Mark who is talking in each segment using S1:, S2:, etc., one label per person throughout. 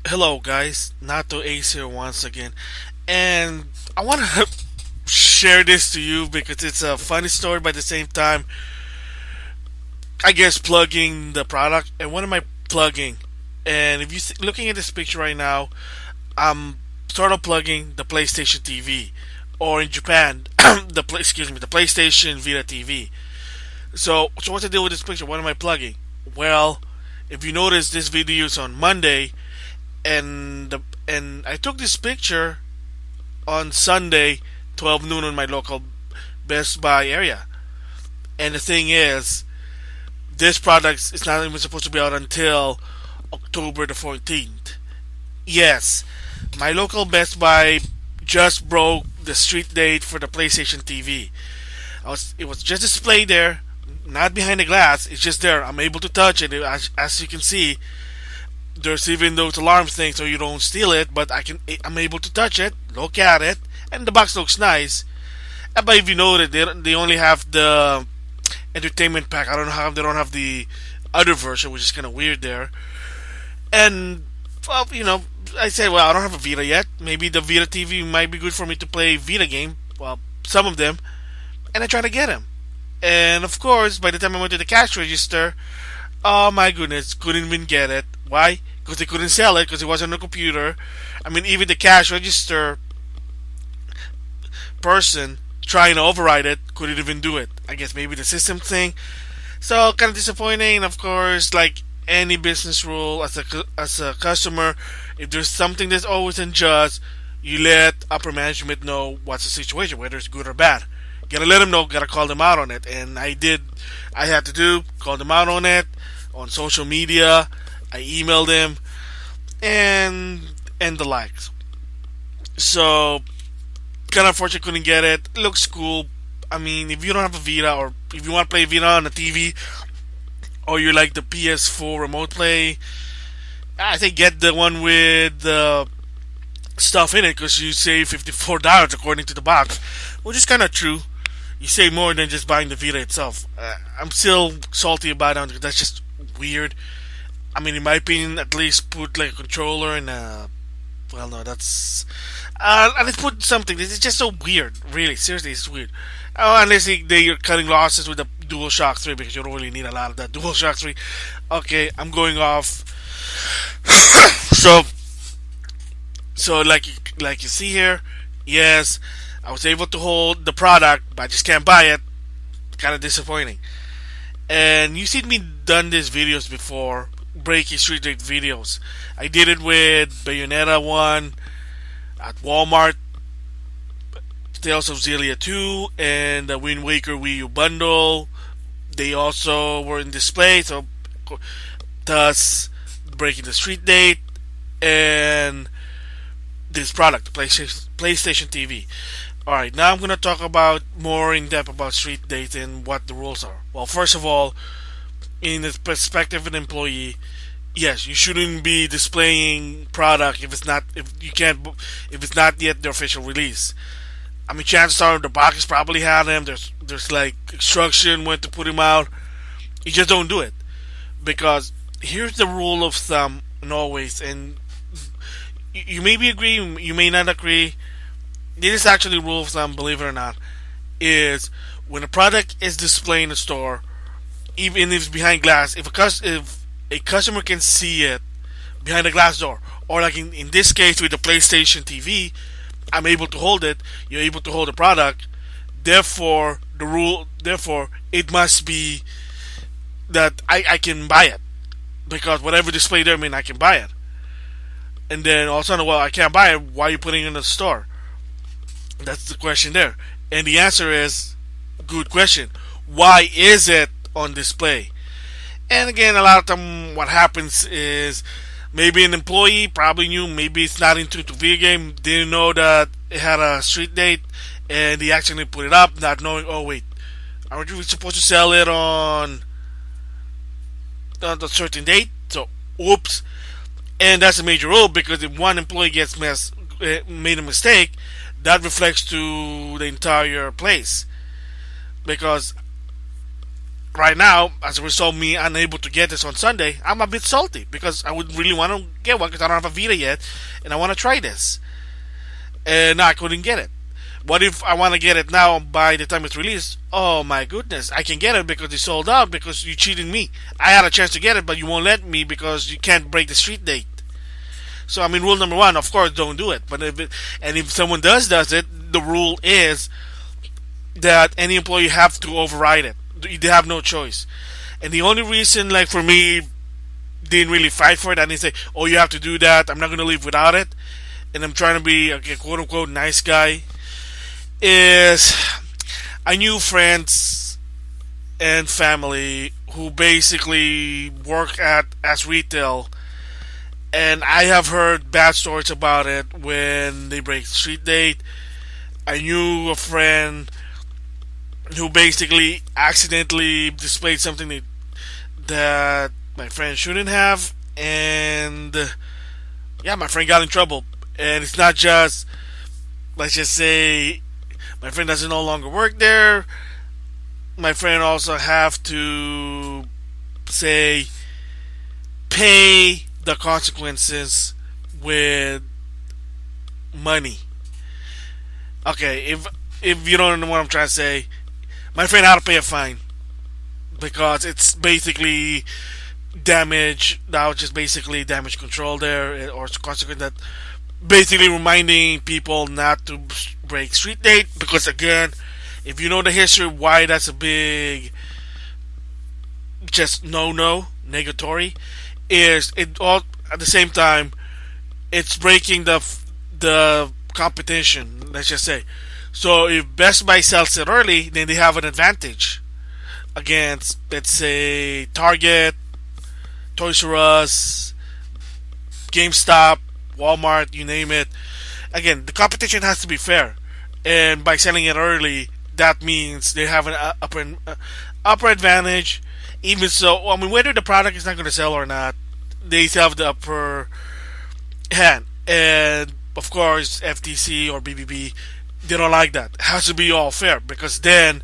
S1: Hello, guys. Nato Ace here once again, and I want to share this to you because it's a funny story, but at the same time, I guess plugging the product. And what am I plugging? And if you looking at this picture right now, I'm sort of plugging the PlayStation TV, or in Japan, the PlayStation Vita TV. So what's the deal with this picture? What am I plugging? Well, if you notice, this video is on Monday, and I took this picture on Sunday, 12 noon on my local Best Buy area. And the thing is, this product is not even supposed to be out until October the 14th. Yes, my local Best Buy just broke the street date for the PlayStation TV. It was just displayed there, not behind the glass. It's just there. I'm able to touch it. As you can see, there's even those alarm things so you don't steal it. But I'm able to touch it, look at it, and the box looks nice. But if you notice, they only have the entertainment pack. I don't know how they don't have the other version, which is kind of weird there. And well, I said, well, I don't have a Vita yet. Maybe the Vita TV might be good for me to play Vita game. Well, some of them, and I tried to get them. And of course, by the time I went to the cash register, oh my goodness, couldn't even get it. Why? Because they couldn't sell it because it wasn't on a computer. I mean, even the cash register person trying to override it couldn't even do it. I guess maybe the system thing. So kind of disappointing. And of course, like any business rule, as a customer, if there's something that's always unjust, you let upper management know what's the situation, whether it's good or bad. Gotta let them know. Gotta call them out on it. And I did. I had to call them out on it on social media. I emailed them and the likes. So kind of unfortunate couldn't get it. It looks cool. I mean, if you don't have a Vita, or if you want to play Vita on a TV, or you like the PS4 remote play, I think get the one with the stuff in it because you save $54 according to the box, which is kind of true. You save more than just buying the Vita itself. I'm still salty about it because that's just weird. I mean, in my opinion, at least put like a controller and well, no, that's let's put something. This is just so weird. Really, seriously, it's weird. Oh, unless they're cutting losses with the DualShock 3 because you don't really need a lot of that DualShock 3. Okay, I'm going off. so, like you see here, yes, I was able to hold the product, but I just can't buy it. Kind of disappointing. And you've seen me done these videos before, breaking street rate videos. I did it with Bayonetta 1 at Walmart, Tales of Xillia 2, and the Wind Waker Wii U bundle. They also were in display, so thus breaking the street date and this product, the PlayStation TV. Alright, now I'm going to talk about more in depth about street dates and what the rules are. Well, first of all, in the perspective of an employee, yes, you shouldn't be displaying product if it's not yet the official release. I mean, chances are the box probably had them. There's like instruction when to put them out. You just don't do it because here's the rule of thumb, and always, and you maybe agree, you may not agree. This is actually rule of thumb, believe it or not, is when a product is displayed in a store, even if it's behind glass, if a customer can see it behind a glass door, or like in this case with the PlayStation TV, I'm able to hold it, you're able to hold the product, therefore it must be that I can buy it. Because whatever displayed there, I mean I can buy it. And then all of a sudden, well, I can't buy it, why are you putting it in the store? That's the question there. And the answer is, good question. Why is it on display? And again, a lot of time, what happens is maybe an employee probably knew, maybe it's not into the video game, didn't know that it had a street date, and he accidentally put it up, not knowing. Oh wait, aren't we supposed to sell it on a certain date? So, oops. And that's a major rule because if one employee gets made a mistake, that reflects to the entire place. Because right now, as a result of me unable to get this on Sunday, I'm a bit salty because I would really want to get one because I don't have a Vita yet, and I want to try this, and I couldn't get it. What if I want to get it now by the time it's released? Oh my goodness, I can get it because it's sold out because you cheated me. I had a chance to get it, but you won't let me because you can't break the street date. So I mean, rule number one, of course, don't do it. But if someone does it, the rule is that any employee have to override it. They have no choice. And the only reason, like for me, didn't really fight for it. I didn't say, "Oh, you have to do that. I'm not going to leave without it." And I'm trying to be a quote unquote nice guy. Is I knew friends and family who basically work at as retail, and I have heard bad stories about it when they break street date. I knew a friend who basically accidentally displayed something that my friend shouldn't have, and yeah, my friend got in trouble. And it's not just, let's just say, my friend doesn't no longer work there. My friend also have to say pay the consequences with money. Okay, if you don't know what I'm trying to say, my friend had to pay a fine because it's basically damage. That was just basically damage control there, or consequence that basically reminding people not to break street date. Because again, if you know the history, why that's a big just no negatory is it all at the same time it's breaking the competition. Let's just say. So if Best Buy sells it early, then they have an advantage against, let's say, Target, Toys R Us, GameStop, Walmart, you name it. Again, the competition has to be fair, and by selling it early, that means they have an upper advantage. Even so, I mean, whether the product is not going to sell or not, they still have the upper hand. And of course, FTC or BBB, they don't like that. It has to be all fair because then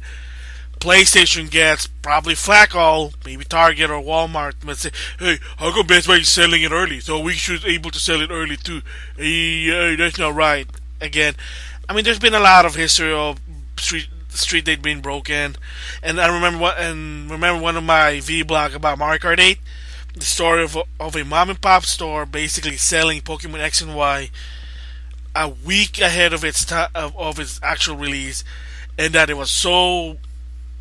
S1: PlayStation gets probably flack all, maybe Target or Walmart, but say, hey, how come Best Buy is selling it early? So we should be able to sell it early too. Hey, that's not right. Again, I mean, there's been a lot of history of street date being broken, and I remember one of my V-blog about Mario Kart 8, the story of a mom and pop store basically selling Pokemon X and Y a week ahead of of its actual release, and that it was so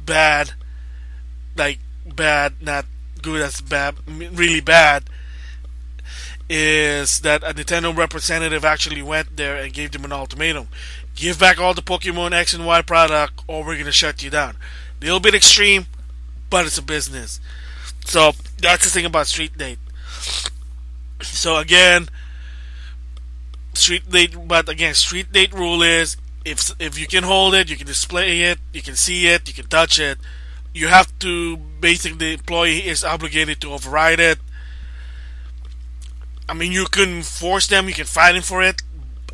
S1: bad, like bad, not good as bad, really bad, is that a Nintendo representative actually went there and gave them an ultimatum: give back all the Pokemon X and Y product, or we're gonna shut you down. A little bit extreme, but it's a business. So that's the thing about street date. So again, street date rule is if you can hold it, you can display it, you can see it, you can touch it. You have to basically, the employee is obligated to override it. I mean, you can force them, you can fight them for it.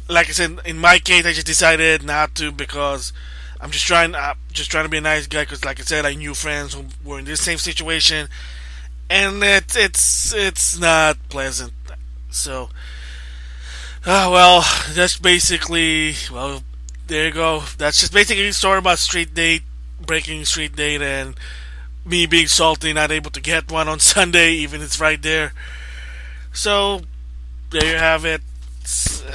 S1: Like I said, in my case, I just decided not to because I'm just trying to be a nice guy. Because, like I said, I knew friends who were in this same situation, and it's not pleasant. So, well, that's basically, well, there you go. That's just basically a story about street date, breaking street date, and me being salty, not able to get one on Sunday, even it's right there. So, there you have it. So,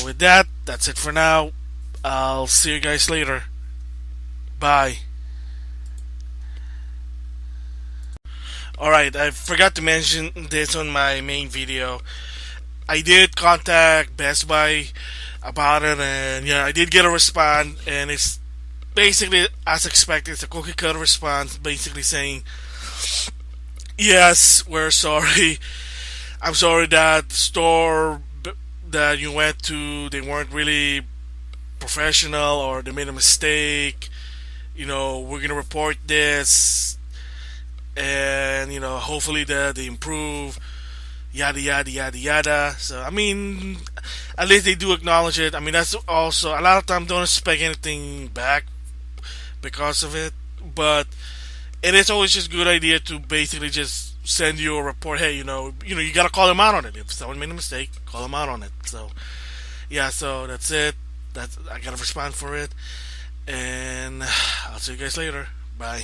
S1: with that, that's it for now. I'll see you guys later. Bye. Alright, I forgot to mention this on my main video. I did contact Best Buy about it, and yeah, I did get a response, and it's basically as expected. It's a cookie cutter response, basically saying Yes, we're sorry. I'm sorry that the store that you went to, they weren't really professional, or they made a mistake. We're gonna report this, and hopefully they improve. Yada yada yada yada. So I mean, at least they do acknowledge it. I mean, that's also a lot of times don't expect anything back because of it, but it is always just a good idea to basically just send you a report. Hey, you gotta call them out on it. If someone made a mistake, call them out on it. So yeah, so that's it. I gotta respond for it, and I'll see you guys later. Bye.